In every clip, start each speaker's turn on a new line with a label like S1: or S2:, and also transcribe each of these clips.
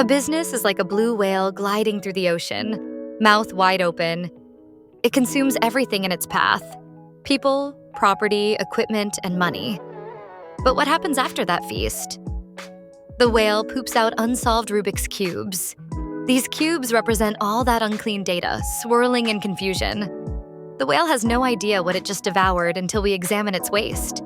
S1: A business is like a blue whale gliding through the ocean, mouth wide open. It consumes everything in its path: people, property, equipment, and money. But what happens after that feast? The whale poops out unsolved Rubik's cubes. These cubes represent all that unclean data, swirling in confusion. The whale has no idea what it just devoured until we examine its waste.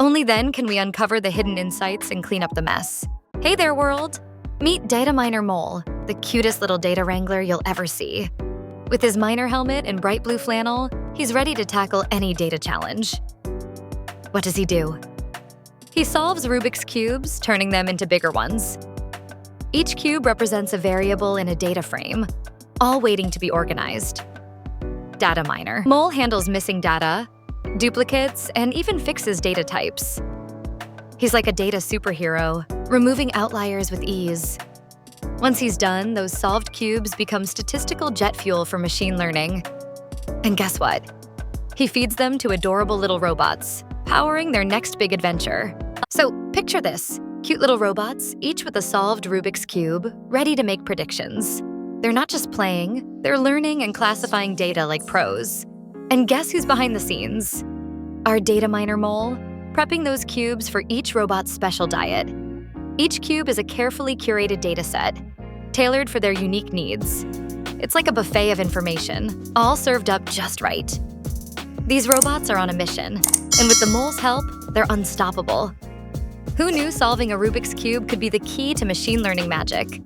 S1: Only then can we uncover the hidden insights and clean up the mess. Hey there, world! Meet Data Miner Mole, the cutest little data wrangler you'll ever see. With his miner helmet and bright blue flannel, he's ready to tackle any data challenge. What does he do? He solves Rubik's cubes, turning them into bigger ones. Each cube represents a variable in a data frame, all waiting to be organized. Data miner. Mole handles missing data, duplicates, and even fixes data types. He's like a data superhero, removing outliers with ease. Once he's done, those solved cubes become statistical jet fuel for machine learning. And guess what? He feeds them to adorable little robots, powering their next big adventure. So picture this: cute little robots, each with a solved Rubik's Cube, ready to make predictions. They're not just playing, they're learning and classifying data like pros. And guess who's behind the scenes? Our data miner Mole, prepping those cubes for each robot's special diet. Each cube is a carefully curated data set, tailored for their unique needs. It's like a buffet of information, all served up just right. These robots are on a mission, and with the mole's help, they're unstoppable. Who knew solving a Rubik's Cube could be the key to machine learning magic?